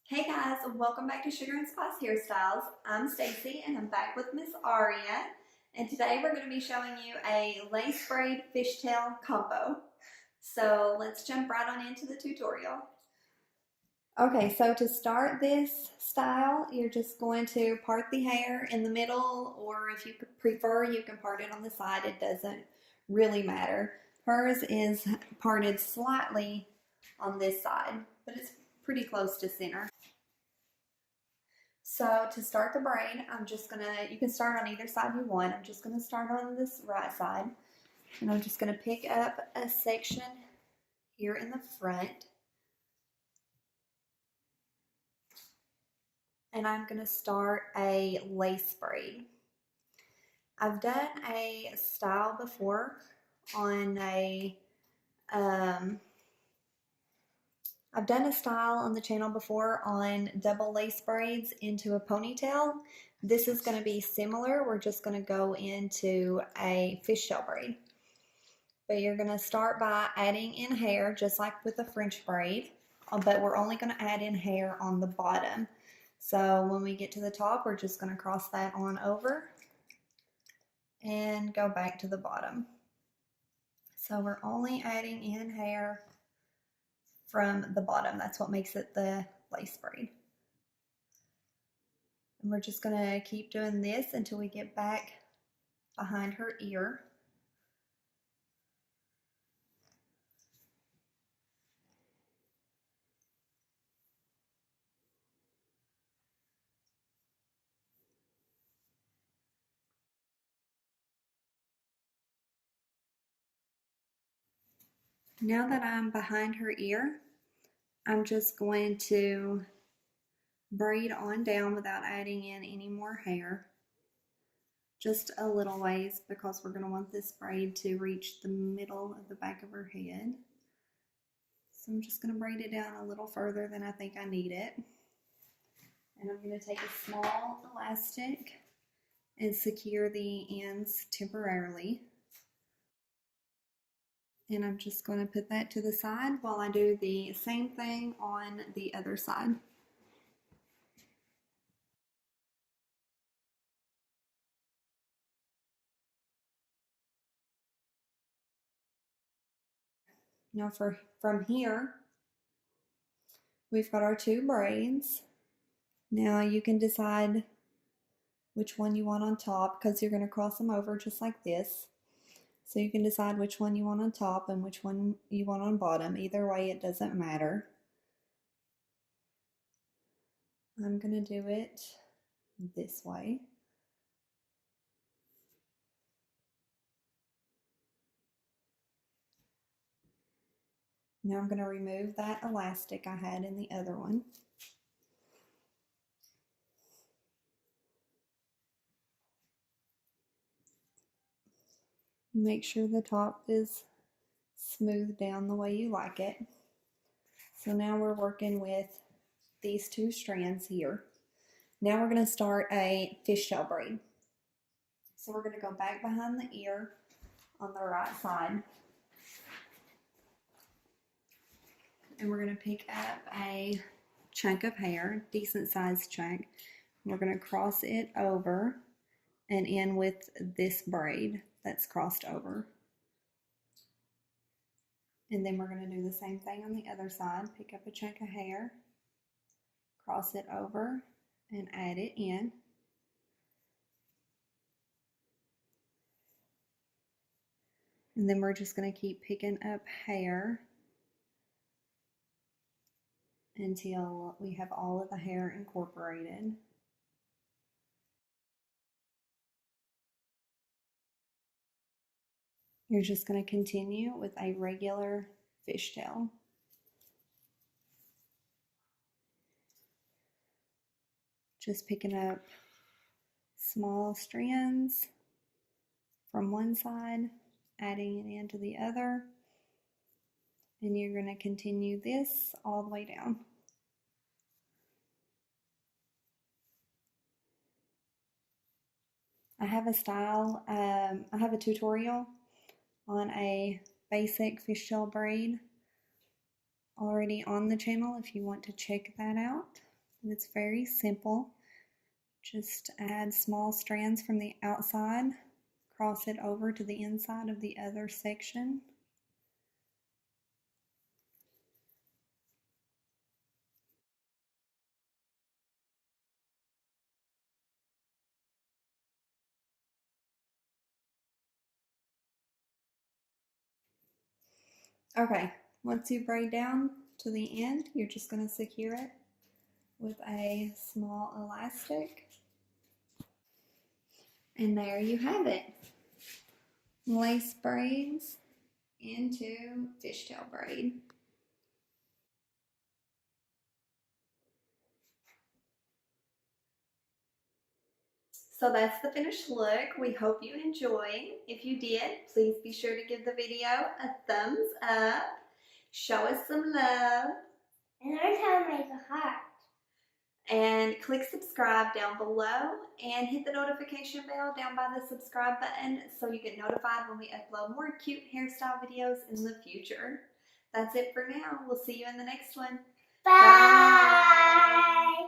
Hey guys, welcome back to Sugar and Spice Hairstyles. I'm Stacy and I'm back with Miss Aria. And today we're going to be showing you a lace braid fishtail combo. So let's jump right on into the tutorial. Okay, so to start this style, you're just going to part the hair in the middle, or if you prefer, you can part it on the side. It doesn't really matter. Hers is parted slightly on this side, but it's pretty close to center. So to start the braid, you can start on either side you want. I'm just gonna start on this right side. And I'm just gonna pick up a section here in the front. And I'm gonna start a lace braid. I've done a style before on I've done a style on the channel before on double lace braids into a ponytail. This is going to be similar. We're just going to go into a fishtail braid. But you're going to start by adding in hair, just like with a French braid, but we're only going to add in hair on the bottom. So when we get to the top, we're just going to cross that on over and go back to the bottom. So we're only adding in hair from the bottom. That's what makes it the lace braid. And we're just going to keep doing this until we get back behind her ear. Now that I'm behind her ear, I'm just going to braid on down without adding in any more hair. Just a little ways, because we're going to want this braid to reach the middle of the back of her head. So I'm just going to braid it down a little further than I think I need it. And I'm going to take a small elastic and secure the ends temporarily. And I'm just going to put that to the side while I do the same thing on the other side. Now from here, we've got our two braids. Now you can decide which one you want on top, because you're going to cross them over just like this. So you can decide which one you want on top and which one you want on bottom. Either way, it doesn't matter. I'm going to do it this way. Now I'm going to remove that elastic I had in the other one. Make sure the top is smoothed down the way you like it. So now we're working with these two strands here. Now we're going to start a fishtail braid. So we're going to go back behind the ear on the right side. And we're going to pick up a chunk of hair, decent sized chunk. We're going to cross it over and in with this braid that's crossed over. And then we're going to do the same thing on the other side. Pick up a chunk of hair, cross it over, and add it in. And then we're just going to keep picking up hair until we have all of the hair incorporated. You're just going to continue with a regular fishtail. Just picking up small strands from one side, adding it into the other, and you're going to continue this all the way down. I have a tutorial on a basic fishtail braid already on the channel if you want to check that out. It's very simple. Just add small strands from the outside, cross it over to the inside of the other section. Okay, once you braid down to the end, you're just going to secure it with a small elastic. And there you have it. Lace braids into fishtail braid. So that's the finished look. We hope you enjoyed. If you did, please be sure to give the video a thumbs up. Show us some love. And learn how to make a heart. And click subscribe down below and hit the notification bell down by the subscribe button so you get notified when we upload more cute hairstyle videos in the future. That's it for now. We'll see you in the next one. Bye.